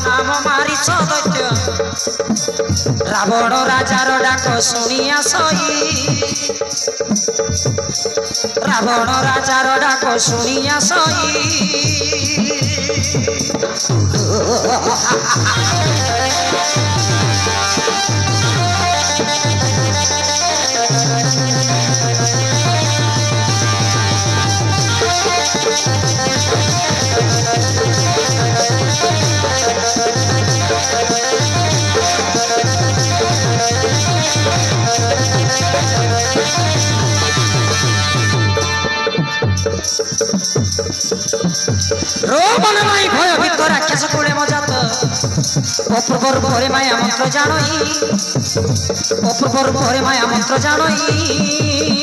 नाम मारी दैत्य रावण राजार डाक शुणिया सई रावण राजार डाक शुणिया सई रोमन माई भय भीत राक्षस कोले मजात अपूर्वर भरे माया मंत्र जानई अपूर्वर भरे माया मंत्र जानई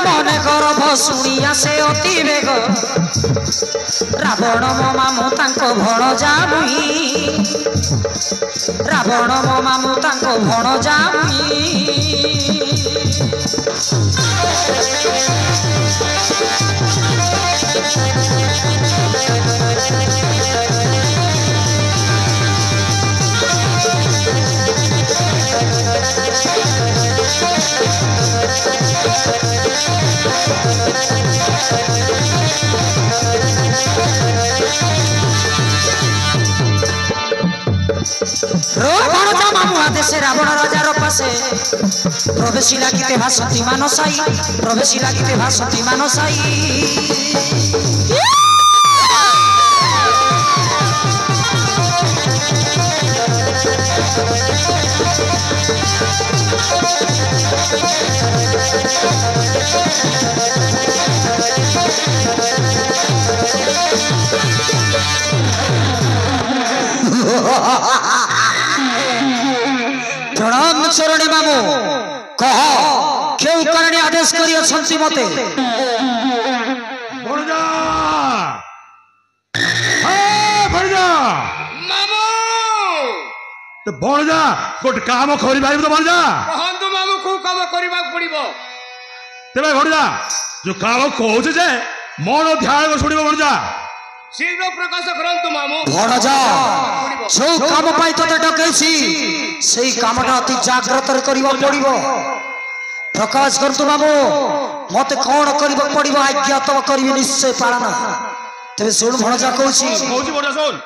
मने गर्भ शुणिया से अति बेग रावण मो मामू तांको भण जामुई रावण मो मामू तांको भण जामुई रावण राजार पासे प्रवेशी लागिते भासती मानसाई प्रवेशी लागिते भासती मानसाई प्रणाम चरणी मामू कह क्यों करने आदेश करी अछंती मते भणजा हे भणजा मामू तो भणजा गोटे काम करि पाइब तो भणजा कहंतु मामू को काम करबा पड़िबो तेबे भणजा जो काम कहू जे मन ध्यान सुनिबो भणजा शीघ्र प्रकाश करंतु मामू भणजा जो काम पाई तो डकैछि सेही कामटा अति जाग्रत करिबा पड़िबो प्रकाश करतु मामू मते कोन करिबा पड़िबो आज्ञा तो करिबि निश्चय पालन तेबे सुन भणजा कहूछि भणजा सुन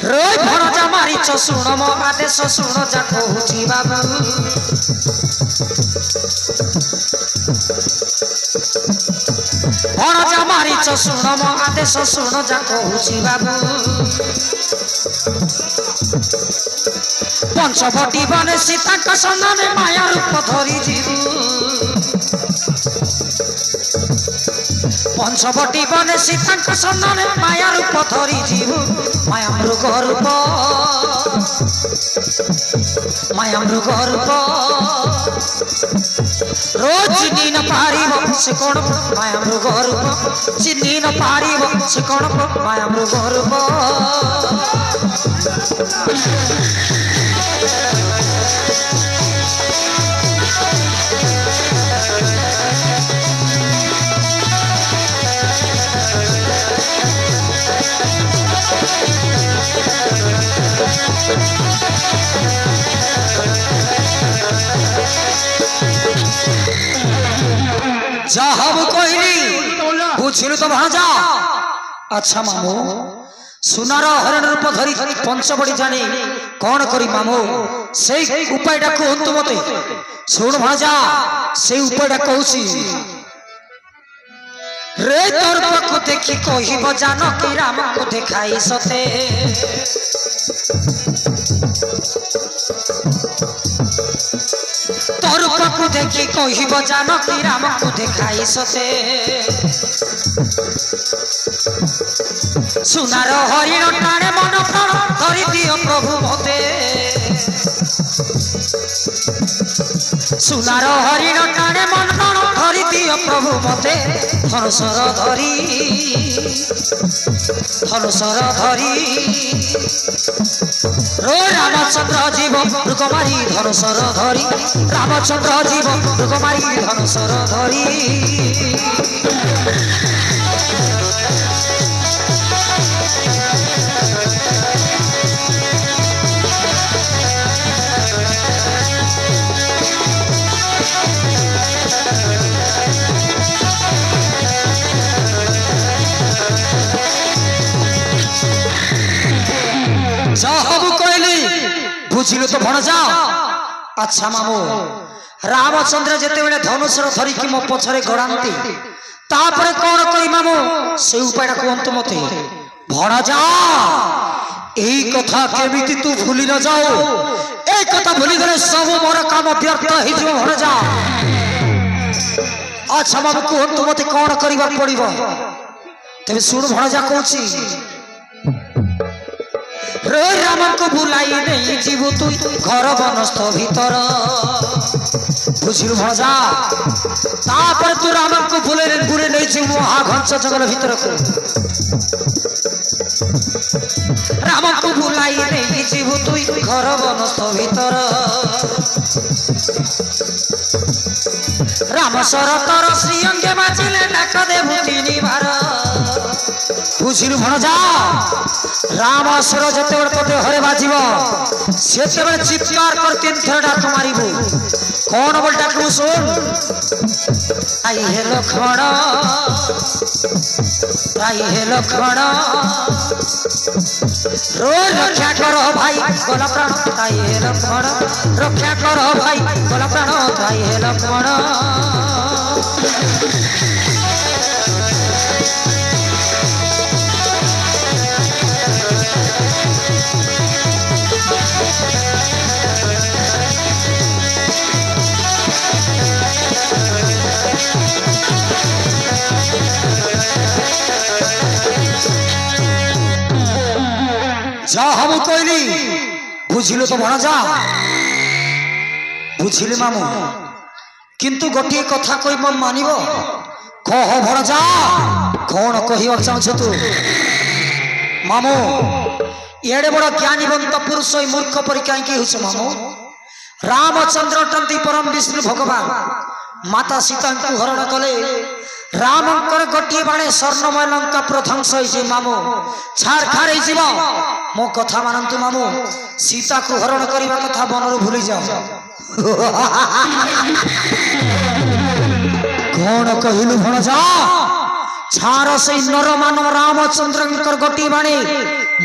रे भणजा मारिच सुन मो आदेश सुन जा कहूछि बाबू भणजा मारिच सुन मो आदेश सुन जा कहूछि बाबू पंचवटी बने सीता का सन्धाने माया रूप धरी जीवु पंचवटी बने सीता का सन्धाने माया रूप धरी जीवु माया मृग रूप रोज चिन्ही न पारिब से कौन माया मृग रूप चिन्ही न पारिब से कौन माया मृग रूप हम कहली बुझिलु तो भाजा अच्छा मामू सुनार हरण रूप धरी पंचवटी जानी कौन करी मामू से उपायटा कहतु मते सुन भाजा से उपायटा कहूछि रे तोर को देखी कहिब जानकी राम को देखाई सते तोर को देखी कहिब जानकी राम को देखाई सते सुनार हरिण टाणे मन प्राण धरी दियो प्रभु मते सुनार हरिण टाणे मन प्राण धरी दियो प्रभु मते धनुषर धरी रो रामचंद्र जीव मृगमारी धनुषर धरी रामचंद्र जीव मृगमारी धनुषर धरी बुझिलु तो भणजा अच्छा मामू रामचंद्र जेते बेले धनुषर धरिकी मो पछरे गड़ांती तापरे कोन करी मामू से उपाय कहंतु मते भणजा एई कथा केमिति तू भूली न जाओ ए कथा भूली गले सब मोर काम व्यर्थ हि जो भणजा अच्छा मामू कहंतु मते कोन करिबा पड़िबो तबे सुन भणजा कहूची राम को बुलाई नहीं जीवु तु घर बनस्थ भीतर बुझिलु भजा तापर तू राम को बुले नहीं जीवु महा घंच जंगल भीतर को राम को बुलाई नहीं जीवु तु घर बनस्थ भीतर राम शरतर श्री अंगे बाजिले डाक देबु तीनी बार बुझिलु भणजा राम असुर जते बड़ तोते हरे बाजिबो सेते बड़ चित्कार कर तीन थर डाक मारिबो कोन बोल डाकबो सुन आई हे लखण रो रक्षा करो भाई गला प्राण आई हे लखण रक्षा करो भाई गला प्राण आई हे लखण जा हम कहली बुझिलु तो भणजा बुझिले मामू किंतु गोटे कथा कहि मन मानिबो कह भणजा कौन कहिबा चाहछ तू मामू एडे बड़ ज्ञानीवंत पुरुष मूर्ख पर कहीं होछ मामू रामचंद्र टंती परम विष्णु भगवान माता सीता को हरण कले रामंकर गोटे बाणे स्वर्णमय लंका प्रध्वंस होइछे मामू छारखार होइछिब मो कथा मानंतु मामू सीता को हरण करिबा कथा बनरु भूली जाओ कौन कहिलु भणजा छार से नर मानव रामचंद्रंकर गोटे बाणे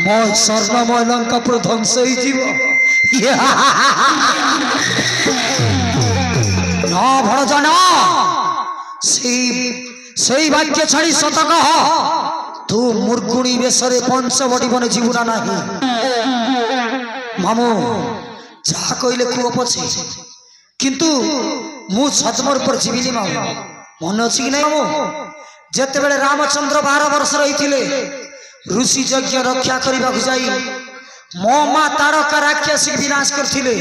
मो स्वर्णमय लंका प्रध्वंस होइछिब ना भणजा ना সেই বাক্য ছাড়ি সত কহ তু মুরগুণী বেশরে পঞ্চবটি বনে জীবনা নাহি মামু যা কইলে কুও পছে কিন্তু মু ছতমর উপর জীবিনি মামু মনে আছে কি নাই মামু যেতেবেলে রামচন্দ্র 12 वर्ष রইতিলে ऋषि यज्ञ रक्षा करिबा जाई मो मा तारका राक्षसी विनाश करथिले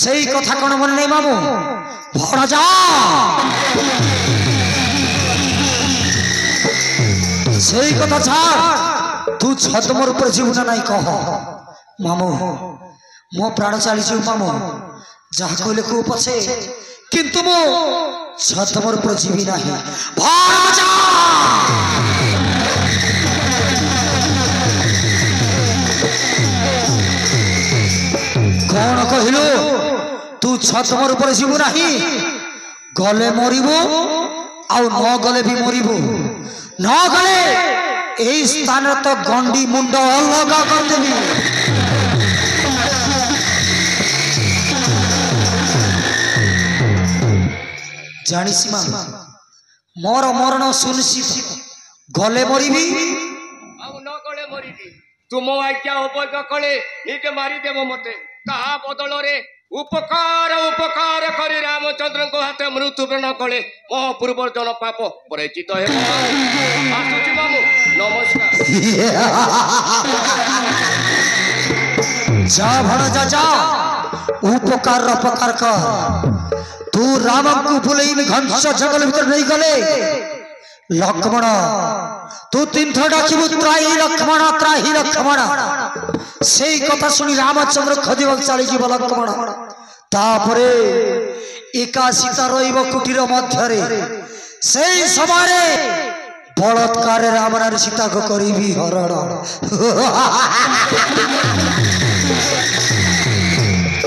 सेई कथा कोन मन नै मामू भड़ जा सेई कथा छाड़ तू छतमर ऊपर जीवना नहीं कह मामू मो प्राण चली जीव मामू जहा कहले को पछे किंतु मो छतमर ऊपर जीवी नहीं भाग जा कौन कहलु तू छतमर ऊपर जीव नहीं गले मरिबो आउ न गले भी मरिबो न गले एई स्थान तो गंडी मुंड अलग कर देबी जानिसी मां मोर मरण सुनिश्चित गले मरिबी आउ न गले मरिबी तू मो आज्ञा उपयोग कले नीके मारी देबो मते कहा बदल रे उपकार उपकार करी रामचंद्र को हाथ मृत्यु प्रण कले मो पूर्वजन पाप परिचित हे आसुची मामू नमस्कार। जा भणजा जा उपकार अपकार कर तू राम को बुलाई घंस जंगल भीतर नहीं गले लक्ष्मण तू तीन थर डाकिबु त्राही लक्ष्मण से कथा सुनी रामचंद्र खोजा चली जीव लक्ष्मण तापरे एका सीता रहिब कुटीर मध्य से समय बलात्कार राम नारी सीता को करी हरण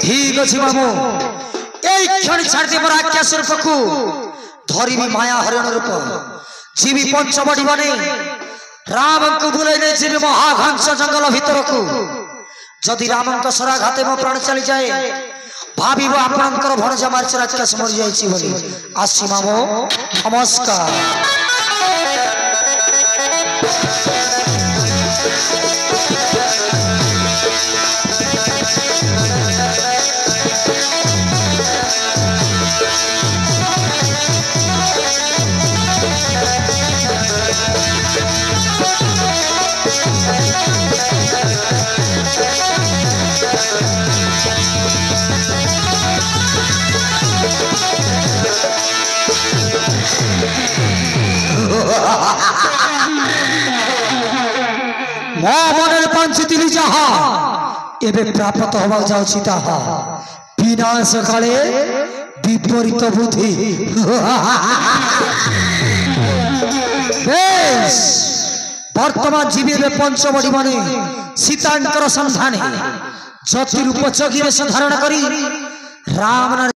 ठीक अच्छे मामू क्षण छाड़ी मोर आज्ञा स्वरूप को धरी माया हरण रूप जीवी पंचवटी बने राम को बुलाई जीवी महाघंस जंगल भीतर को जदि राम शराघाते मो प्राण चली जाए भाव आपणकर भणजा मार्च राक्षस मरी जाइए आसी मामो नमस्कार मन पंचती जहा एवं प्राप्त होगा जाऊँ ताहा विनाश काले विपरीत बुद्धि वर्तमान जीवी पंचवटी बने सीतांकर संधान जति रूप जगी धारण करी राम